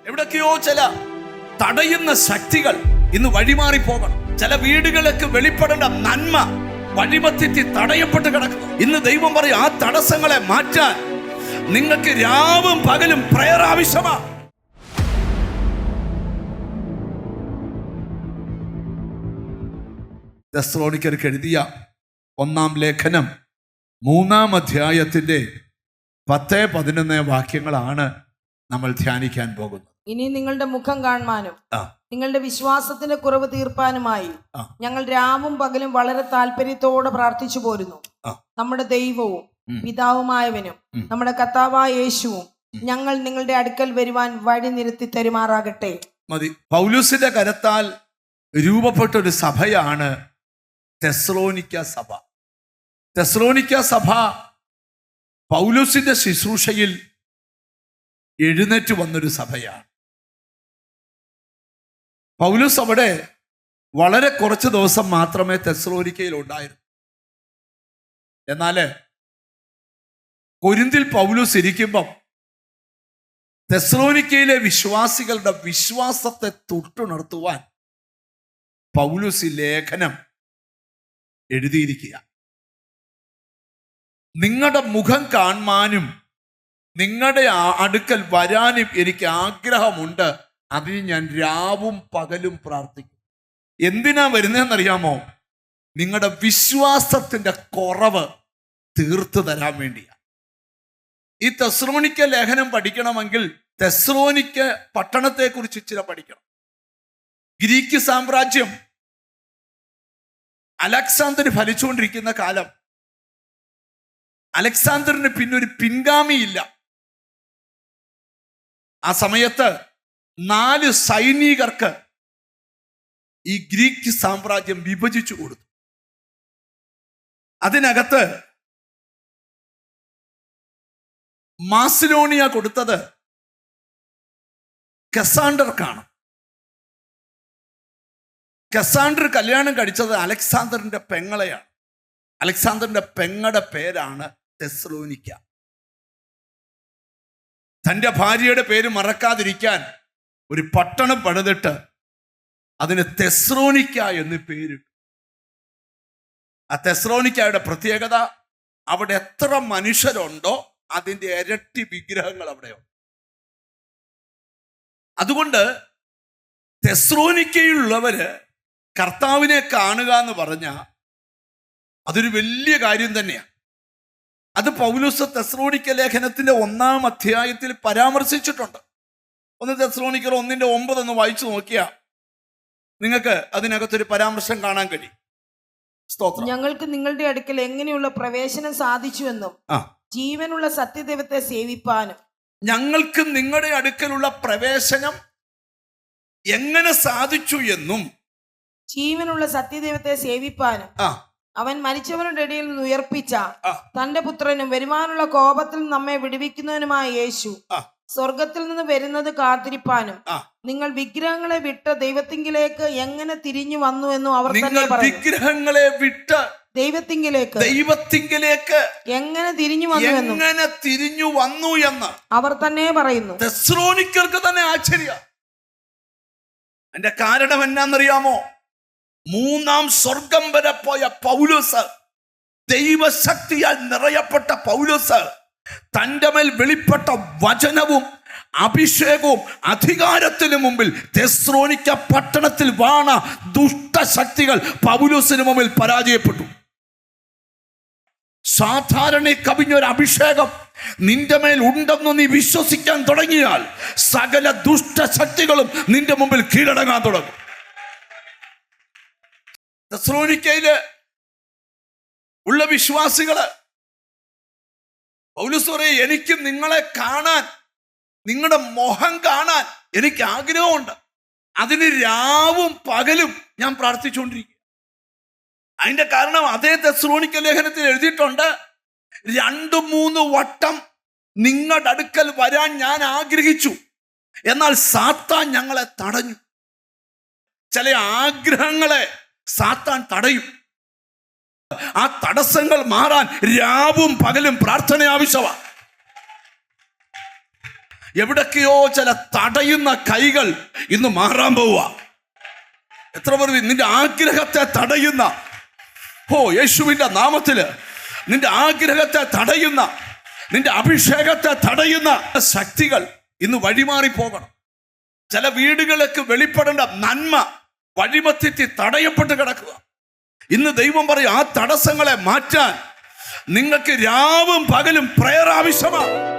എവിടൊക്കെയോ ചില തടയുന്ന ശക്തികൾ ഇന്ന് വഴിമാറി പോകണം. ചില വീടുകളിലേക്ക് വെളിപ്പെടേണ്ട നന്മ വഴിമധ്യത്തിൽ തടയപ്പെട്ട് കിടക്കുന്നു. ഇന്ന് ദൈവം പറയും, ആ തടസ്സങ്ങളെ മാറ്റാൻ നിങ്ങൾക്ക് രാവും പകലും പ്രയർ ആവശ്യമാണ്. തെസ്സലോനിക്കർക്ക് എഴുതിയ 1-ാം ലേഖനം 3-ാം അധ്യായത്തിന്റെ 10-11 വാക്യങ്ങളാണ് നമ്മൾ ധ്യാനിക്കാൻ പോകുന്നത്. ഇനി നിങ്ങളുടെ മുഖം കാണുവാനും നിങ്ങളുടെ വിശ്വാസത്തിന്റെ കുറവ് തീർപ്പാനുമായി ഞങ്ങൾ രാവും പകലും വളരെ താല്പര്യത്തോടെ പ്രാർത്ഥിച്ചു പോരുന്നു. നമ്മുടെ ദൈവവും പിതാവുമായവനും നമ്മുടെ കർത്താവായ യേശുവും ഞങ്ങൾ നിങ്ങളുടെ അടുക്കൽ വരുവാൻ വഴി നിരത്തി തരുമാറാകട്ടെ. മതി. പൗലോസിന്റെ കരത്താൽ രൂപപ്പെട്ട ഒരു സഭയാണ് തെസ്സലോനിക്ക സഭ. തെസ്സലോനിക്ക സഭ പൗലോസിന്റെ ശുശ്രൂഷയിൽ എഴുന്നേറ്റ് വന്നൊരു സഭയാണ്. പൗലോസ് അവിടെ വളരെ കുറച്ച് ദിവസം മാത്രമേ തെസ്സലോനിക്കയിൽ ഉണ്ടായിരുന്നു. എന്നാൽ കൊരിന്തിൽ പൗലോസ് ഇരിക്കുമ്പം തെസ്സലോനിക്കയിലെ വിശ്വാസികളുടെ വിശ്വാസത്തെ തൊട്ടുണർത്തുവാൻ പൗലോസ് ലേഖനം എഴുതിയിരിക്കുക. നിങ്ങളുടെ മുഖം കാണുവാനും നിങ്ങളുടെ അടുക്കൽ വരാനും എനിക്ക് ആഗ്രഹമുണ്ട്. അതിന് ഞാൻ രാവും പകലും പ്രാർത്ഥിക്കും. എന്തിനാ വരുന്നതെന്നറിയാമോ? നിങ്ങളുടെ വിശ്വാസത്തിന്റെ കുറവ് തീർത്തു തരാൻ വേണ്ടിയാണ്. ഈ തെസ്സലോനിക്ക ലേഖനം പഠിക്കണമെങ്കിൽ തെസ്സലോനിക്ക പട്ടണത്തെക്കുറിച്ച് ഇച്ചിരി പഠിക്കണം. ഗ്രീക്ക് സാമ്രാജ്യം അലക്സാണ്ടർ ഭരിച്ചുകൊണ്ടിരിക്കുന്ന കാലം. അലക്സാണ്ടറിന് പിന്നൊരു പിൻഗാമിയില്ല. ആ സമയത്ത് 4 സൈനികർക്ക് ഈ ഗ്രീക്ക് സാമ്രാജ്യം വിഭജിച്ചു കൊടുത്തു. അതിനകത്ത് മാസിഡോണിയ കൊടുത്തത് കസാൻഡർക്കാണ്. കസാൻഡർ കല്യാണം കഴിച്ചത് അലക്സാണ്ടറിന്റെ പെങ്ങളെയാണ്. അലക്സാണ്ടറിന്റെ പെങ്ങളുടെ പേരാണ് തെസ്സലോനിക്ക. തൻ്റെ ഭാര്യയുടെ പേര് മറക്കാതിരിക്കാൻ ഒരു പട്ടണം പണിതിട്ട് അതിന് തെസ്സലോനിക്ക എന്ന് പേരിട്ടു. ആ തെസ്സലോനിക്കയുടെ പ്രത്യേകത, അവിടെ എത്ര മനുഷ്യരുണ്ടോ അതിൻ്റെ ഇരട്ടി വിഗ്രഹങ്ങൾ അവിടെയുണ്ട്. അതുകൊണ്ട് തെസ്സലോനിക്കയിലുള്ളവര് കർത്താവിനെ കാണുക എന്ന് പറഞ്ഞാൽ അതൊരു വലിയ കാര്യം തന്നെയാണ്. അത് പൗലോസ് തെസ്സലോനിക്ക ലേഖനത്തിന്റെ 1-ാം അധ്യായത്തിൽ പരാമർശിച്ചിട്ടുണ്ട്. 1 തെസ്സലോനിക്കർ 1:9 ഒന്ന് വായിച്ചു നോക്കിയാൽ നിങ്ങൾക്ക് അതിനകത്തൊരു പരാമർശം കാണാൻ കഴിയും. സ്തോത്രം. ഞങ്ങൾക്ക് നിങ്ങളുടെ അടുക്കൽ എങ്ങനെയുള്ള പ്രവേശനം സാധിച്ചുവെന്നും ജീവനുള്ള സത്യദൈവത്തെ സേവിപ്പാനും. ഞങ്ങൾക്ക് നിങ്ങളുടെ അടുക്കലുള്ള പ്രവേശനം എങ്ങനെ സാധിച്ചു എന്നും ജീവനുള്ള സത്യദൈവത്തെ സേവിപ്പാനും അവൻ മരിച്ചവരുടെ ഇടയിൽ നിന്ന് ഉയർപ്പിച്ച തന്റെ പുത്രനും വരുവാനുള്ള കോപത്തിൽ നമ്മെ വിടുവിക്കുന്നവനുമായ യേശു സ്വർഗത്തിൽ നിന്ന് വരുന്നത് കാത്തിരിപ്പാനും നിങ്ങൾ വിഗ്രഹങ്ങളെ വിട്ട് ദൈവത്തിങ്കിലേക്ക് എങ്ങനെ തിരിഞ്ഞു വന്നു എന്നും അവർ തന്നെ പറഞ്ഞു. വിഗ്രഹങ്ങളെ വിട്ട് ദൈവത്തിങ്കിലേക്ക് എങ്ങനെ തിരിഞ്ഞു വന്നു എന്ന് അവർ തന്നെ പറയുന്നു. തെസ്സലോനിക്കർക്ക് തന്നെ ആശ്ചര്യം. അതിന്റെ കാരണം എന്നാന്നറിയാമോ? 3-ാം സ്വർഗം വരെ പോയ പൗലോസ്, ദൈവശക്തിയാൽ നിറയപ്പെട്ട പൗലോസ്, തൻ്റെ മേൽ വെളിപ്പെട്ട വചനവും അഭിഷേകവും അധികാരത്തിനു മുമ്പിൽ തെസ്സലോനിക്ക പട്ടണത്തിൽ വാണ ദുഷ്ടശക്തികൾ പൗലോസിന് മുമ്പിൽ പരാജയപ്പെട്ടു. സാധാരണ കവിഞ്ഞൊരു അഭിഷേകം നിന്റെ മേൽ ഉണ്ടെന്ന് നീ വിശ്വസിക്കാൻ തുടങ്ങിയാൽ സകല ദുഷ്ടശക്തികളും നിന്റെ മുമ്പിൽ കീഴടങ്ങാൻ തുടങ്ങും. തെസ്സലോനിക്കയില് ഉള്ള വിശ്വാസികള് പൗലോസ് പറയും, എനിക്ക് നിങ്ങളെ കാണാൻ, നിങ്ങളുടെ മുഖം കാണാൻ എനിക്ക് ആഗ്രഹമുണ്ട്. അതിന് രാവും പകലും ഞാൻ പ്രാർത്ഥിച്ചുകൊണ്ടിരിക്കുക. അതിന്റെ കാരണം അതേ തെസ്സലോനിക്ക ലേഖനത്തിൽ എഴുതിയിട്ടുണ്ട്, 2-3 വട്ടം നിങ്ങളുടെ അടുക്കൽ വരാൻ ഞാൻ ആഗ്രഹിച്ചു, എന്നാൽ സാത്താൻ ഞങ്ങളെ തടഞ്ഞു. ചില ആഗ്രഹങ്ങളെ സാത്താൻ തടയും. ആ തടസ്സങ്ങൾ മാറാൻ രാവും പകലും പ്രാർത്ഥന ആവശ്യമാണ്. എവിടൊക്കെയോ ചില തടയുന്ന കൈകൾ ഇന്ന് മാറാൻ പോവുക. എത്ര പേർ നിന്റെ ആഗ്രഹത്തെ തടയുന്ന, യേശുവിന്റെ നാമത്തില് നിന്റെ ആഗ്രഹത്തെ തടയുന്ന, നിന്റെ അഭിഷേകത്തെ തടയുന്ന ശക്തികൾ ഇന്ന് വഴിമാറി പോകണം. ചില വീടുകളിലേക്ക് വെളിപ്പെടേണ്ട നന്മ വഴിമത്തിത്തി തടയപ്പെട്ട് കിടക്കുക. ഇന്ന് ദൈവം പറയും, ആ തടസ്സങ്ങളെ മാറ്റാൻ നിങ്ങൾക്ക് രാവും പകലും പ്രയർ ആവശ്യമാണ്.